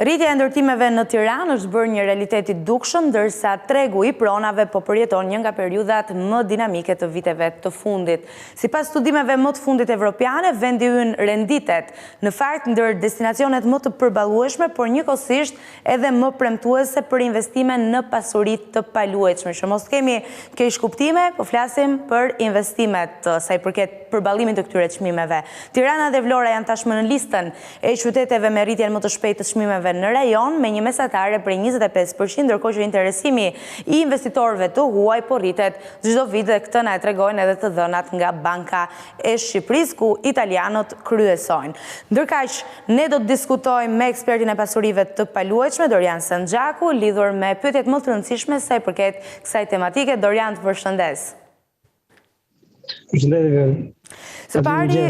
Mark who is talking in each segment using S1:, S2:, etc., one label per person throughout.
S1: Rritja e ndërtimeve në Tiranë është bërë një realitet i dukshëm, ndërsa tregu i pronave po përjeton një nga periudhat më dinamike të viteve të fundit. Sipas studimeve më të fundit evropiane, vendi ynë renditet në fakt ndër destinacionet më të përballueshme, por njëkohësisht edhe më premtuese për investime në pasuri të paluajtshme. Që mos kemi keq kuptime, po flasim për investimet sa i përket përballimit të këtyre çmimeve. Tirana dhe Vlora janë tashmë në listën e qyteteve me rritjen më të shpejtë të çmimeve në rajon me një mesatare prej 25%, ndërkohë që interesimi i investitorëve të huaj po rritet çdo vit dhe këtë na e tregojnë edhe të dhënat nga Banka e Shqipërisë, ku italianët kryesojnë. Ndërkaq, ne do të diskutojmë me ekspertin e pasurive të paluajtshme, Dorian Sanxhaku, lidhur me pyetjet më të rëndësishme sa i përket kësaj tematike. Dorian, të përshëndes.
S2: Përshëndetje.
S1: Së pari,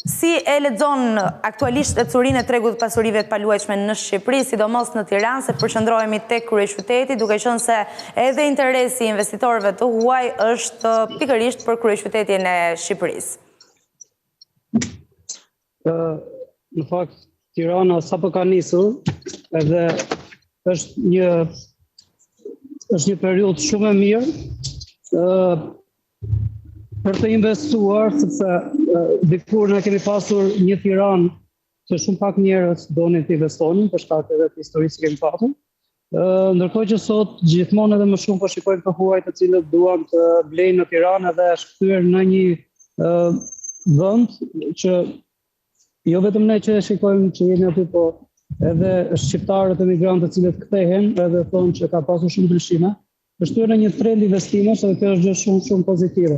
S1: si e lexon aktualisht ecurinë e tregut të pasurive të paluajtshme në Shqipëri, sidomos në Tiranë, se përqendrohemi tek kryeqyteti, duke qenë se edhe interesi i investitorëve të huaj është pikërisht për kryeqytetin e Shqipërisë?
S2: Në fakt, Tirana sapo ka nisur, edhe është një periudhë shumë e mirë për të investuar, sepse dikur ne kemi pasur një Tiranë që shumë pak njerëz donin të investonin për shkak edhe të historisë që kemi pasur. Ndërkohë që sot gjithmonë edhe më shumë po shikojmë të huajt të cilët duan të blejnë në Tiranë dhe është kthyer në një vend që jo vetëm ne që shikojmë që jemi aty, po edhe shqiptarët e migrantët të cilët kthehen edhe thonë që ka pasur shumë ndryshime. Është kthyer në një trend investimesh dhe kjo është gjë shumë pozitive.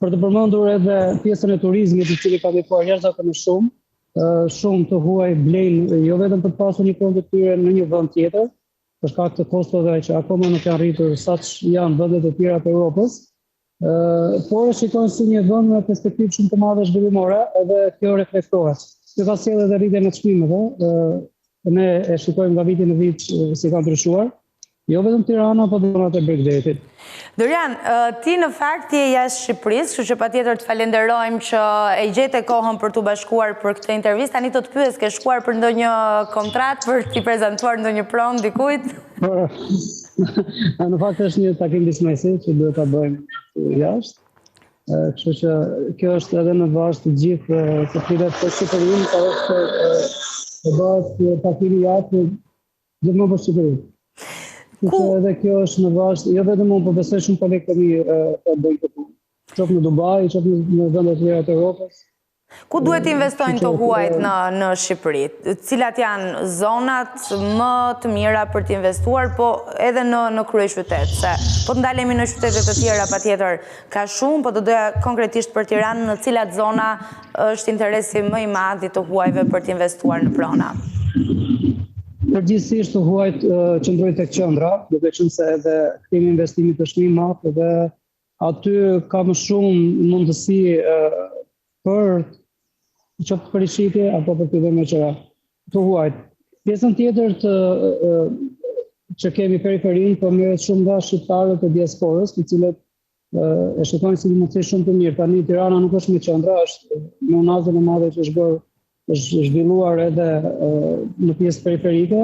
S2: Për të përmendur edhe pjesën e turizmit, i cili ka ndikuar jashtëzakonisht shumë të huaj blejnë jo vetëm për të pasur një punë të tyre në një vend tjetër, për shkak të kostove që akoma nuk janë rritur saç janë vendet e tjera të Europës, por e shikojnë si një vend me perspektivë shumë të madhe zhvillimore, edhe kjo reflektohet. Kjo ka sjellë edhe rritjen e çmimeve, ne e shikojmë nga viti në vit si ka ndryshuar. Jo vetëm Tirana, po dhe zonat e Bregdetit.
S1: Dorian, ti në fakt je jashtë Shqipërisë, kështu që patjetër të falenderojmë që e gjete kohën për t'u bashkuar për këtë intervistë. Tani të pyes, ke shkuar për ndonjë kontratë për t'i prezantuar ndonjë pronë dikujt?
S2: Në fakt është një takim dismesi që duhet ta bëjmë jashtë. Kështu që kjo është edhe në bazë të gjithë të flitet për Shqipërinë, por është në bazë takimi jashtë gjithmonë për Shqipërinë. Edhe kjo është në bazë, jo vetëm unë, po besoj shumë kolegë të mirë të bëjnë këtë punë. Qoftë në Dubai, qoftë në vendet e tjera të Europës.
S1: Ku duhet investojnë të huajt në Shqipëri? Cilat janë zonat më të mira për të investuar, po edhe në kryeqytet? Se po të ndalemi në qytetet të tjera patjetër ka shumë, po të doja konkretisht për Tiranë, në cilat zona është interesi më i madh i të huajve për të investuar në prona?
S2: Përgjithsisht të huajt qëndrojnë tek qendra, duke qenë se edhe kemi investimit është më i madh dhe aty ka më shumë mundësi për qoftë për rishitje apo për të dhënë qira të huajt. Pjesën tjetër që kemi periferinë, po merret shumë nga shqiptarët e diasporës, të cilët e shikojnë si një mundësi shumë të mirë. Tani Tirana nuk është më qendra, është në unazën e madhe që është zhvilluar edhe në pjesë periferike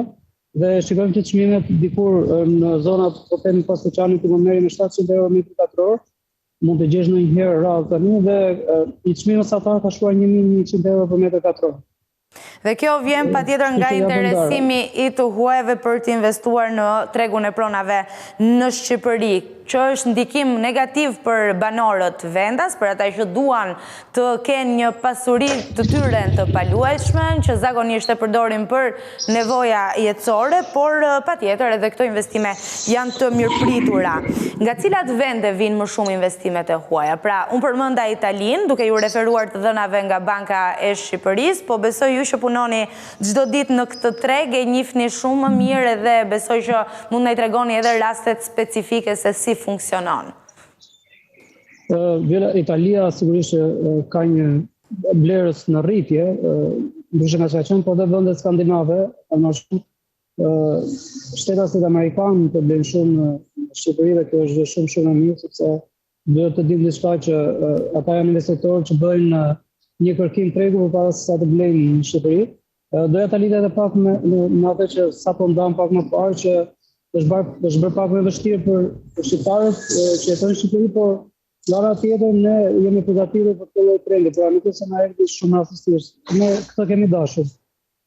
S2: dhe shikojmë që çmimet dikur në zonat po themi pas Koçanit ku merrim me 700 euro metri katror, mund të gjesh ndonjëherë radhë tani dhe i çmimi mesatar ka shkuar 1100 euro për metër katror.
S1: Dhe kjo vjen patjetër nga interesimi i të huajve për të investuar në tregun e pronave në Shqipëri, që është ndikim negativ për banorët vendas, për ata që duan të kenë një pasuri të tyre të paluajtshme, që zakonisht e përdorin për nevoja jetësore, por patjetër edhe këto investime janë të mirëpritura. Nga cilat vende vinë më shumë investimet e huaja? Pra, unë përmenda Italinë, duke ju referuar të dhënave nga Banka e Shqipërisë, po besoj ju që punoni çdo ditë në këtë treg, e njihni shumë më mirë edhe besoj që mund na i tregoni edhe rastet specifike se si funksionon.
S2: Italia sigurisht ka një blerës në rritje, ndryshe nga çka po dhe vendet skandinave, më shumë shtetasit amerikanë të blenë shumë në Shqipëri dhe kjo është shumë e mirë, sepse duhet të dimë diçka që ata janë investitorë që bëjnë një kërkim tregu përpara se sa të blejnë në Shqipëri. Doja ta lidhe edhe pak me atë që sa po ndam pak më parë që është bërë pak më vështirë për shqiptarët që jetojnë në Shqipëri, por nga ana tjetër ne jemi përgatitur për këtë lloj trendi, pra nuk është se na erdhi shumë rastësisht. Ne këtë kemi dashur.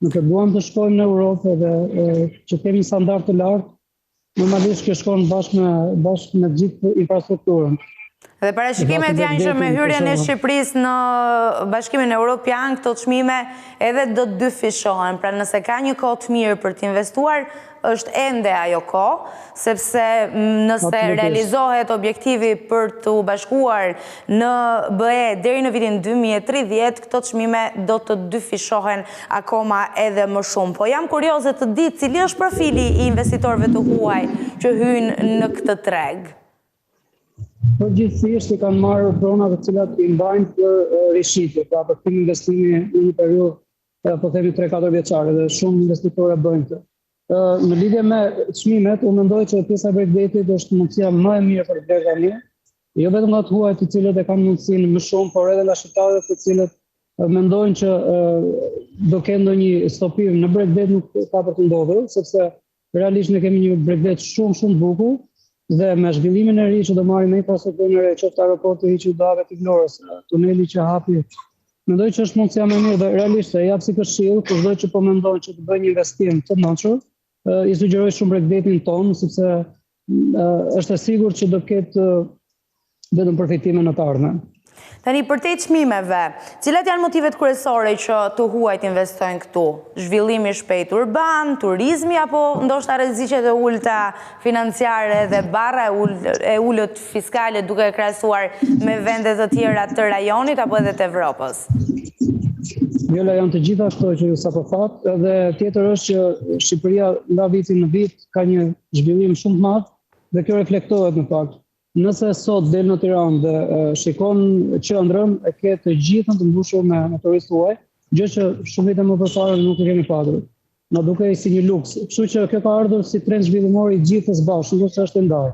S2: Nuk e duam të shkojmë në Europë dhe që kemi standard të lartë, normalisht që shkon bashkë me gjithë infrastrukturën.
S1: Dhe parashikimet janë që me hyrjen e Shqipërisë në Bashkimin Evropian, këto çmime edhe do të dyfishohen. Pra nëse ka një kohë të mirë për të investuar, është ende ajo kohë, sepse nëse realizohet objektivi për të bashkuar në BE deri në vitin 2030, këto çmime do të dyfishohen akoma edhe më shumë. Po jam kurioze të di cili është profili i investitorëve të huaj që hyjnë në këtë treg.
S2: Përgjithsisht i kanë marrë prona të cilat i mbajnë për rishitje, pra për tim investimi në një periudhë, po themi 3-4 vjeçare, dhe shumë investitorë bëjnë këtë. Në lidhje me çmimet, unë mendoj që pjesa e Brexitit është mundësia më e mirë për blerë tani, jo vetëm nga të huaj të cilët e kanë mundësinë më shumë, por edhe nga shqiptarët të cilët mendojnë që do kenë ndonjë stopim në Brexit nuk ka për të ndodhur, sepse realisht ne kemi një Brexit shumë të bukur. Dhe me zhvillimin e ri që do marrim me infrastrukturën e re, qoftë aeroporti i qytetarëve të Vlorës, tuneli që hapi, mendoj që është mundësia më mirë dhe realisht e jap si këshill kushdo që po mendon që të bëjë një investim të mençur, i sugjeroj shumë Brexitin ton, sepse është e sigurt që do ketë vetëm përfitime në të ardhmen.
S1: Tani për te çmimeve, cilat janë motivet kryesore që të huajt investojnë këtu? Zhvillimi shpejt urban, turizmi apo ndoshta rreziqet e ulta financiare dhe barra e ulët fiskale duke krahasuar me vende të tjera të rajonit apo edhe të Evropës?
S2: Jola, janë të gjitha këto që ju sapo that, edhe tjetër është që Shqipëria nga viti në vit ka një zhvillim shumë të madh dhe kjo reflektohet në fakt. Nëse sot del në Tiranë dhe shikon qendrën, e ke të gjithën të mbushur me turistë huaj, gjë që shumë vite më përpara nuk e kemi patur. Na dukej si një luks. Kështu që kjo ka ardhur si trend zhvillimor i gjithë së bashku, nuk është e ndarë.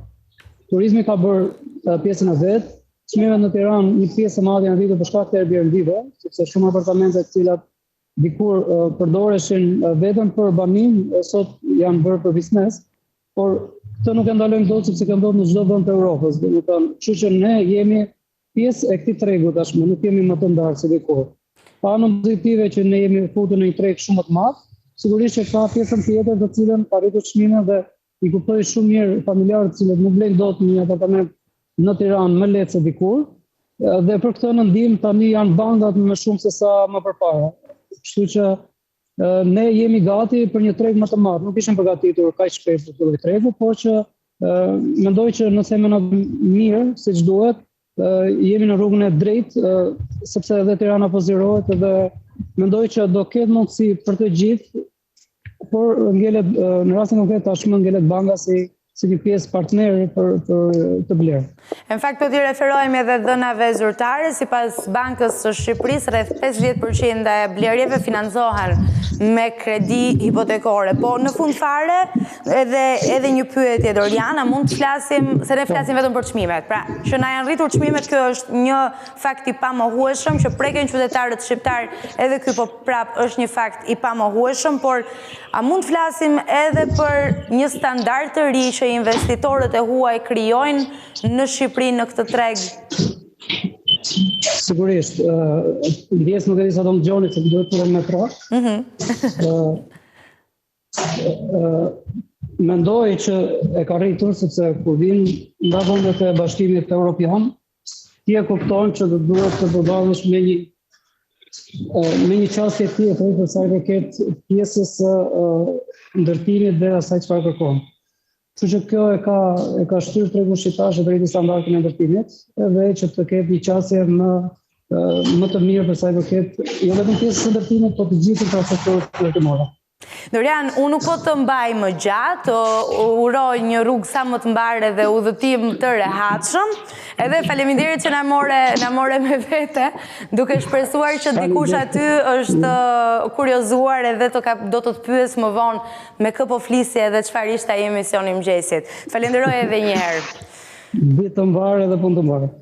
S2: Turizmi ka bërë pjesën e vet. Çmimet në Tiranë një pjesë e madhe janë rritur për shkak të Airbnb-ve, sepse shumë apartamente të cilat dikur përdoreshin vetëm për banim, sot janë bërë për biznes, por këtë nuk e ndalojmë dot sepse ka ndodhur në çdo vend të Evropës. Kështu që ne jemi pjesë e këtij tregu tashmë, nuk jemi më të ndarë se dikur. Pa anë pozitive që ne jemi futur në një treg shumë të madh, sigurisht që ka pjesën tjetër të cilën ka rritur çmimet dhe i kuptoj shumë mirë familjarët të cilët nuk blejnë dot një apartament në Tiranë më lehtë se dikur, dhe për këtë në ndihmë tani janë bankat më shumë se sa më përpara. Kështu që ne jemi gati për një treg më të madh. Nuk ishim përgatitur kaq shpejt për këtë tregu, por që mendoj që nëse më mirë siç duhet, jemi në rrugën e drejtë, sepse edhe Tirana po zirohet dhe mendoj që do ketë mundësi për të gjithë, por ngjelet në rastin konkret tashmë ngjelet banka si një pjesë partneri për të blerë.
S1: Në fakt, po t'i referojmë edhe dhënave zyrtare, sipas Bankës së Shqipërisë, rreth 50% e blerjeve financohen me kredi hipotekore. Po në fund fare, edhe një pyetje Doriana, mund të flasim, se ne flasim vetëm për çmimet. Pra, që na janë rritur çmimet, kjo është një fakt i pamohueshëm që preken qytetarët shqiptar, edhe ky po prap është një fakt i pamohueshëm, por a mund të flasim edhe për një standard të ri që investitorët e huaj krijojnë në Shqipëri në këtë treg?
S2: Sigurisht, ndjes nuk e di sa do më gjoni, se duhet të me tra. Mendoj që e ka rritur, sepse kur vinë nga vendet e Bashkimit Evropian, ti e kupton që do duhet të përballesh me një çështje tjetër për sa i përket pjesës së ndërtimit dhe asaj çfarë kërkon. Kështu që kjo e ka shtyrë tregun shqiptar që drejt standardin e ndërtimit, edhe që të ketë një qasje më të mirë për sa i përket jo vetëm pjesës së ndërtimit, por të gjithë infrastrukturës ndërtimore.
S1: Dorian, unë nuk po të mbaj më gjatë, uroj një rrugë sa më të mbarë dhe udhëtim të rehatshëm, edhe faleminderit që na more me vete, duke shpresuar që dikush aty është kuriozuar edhe do të pyes më vonë me kë po flisje edhe çfarë ishte ai emisioni i mëngjesit. Falenderoj edhe një herë.
S2: Ditë të mbarë edhe punë të mbarë.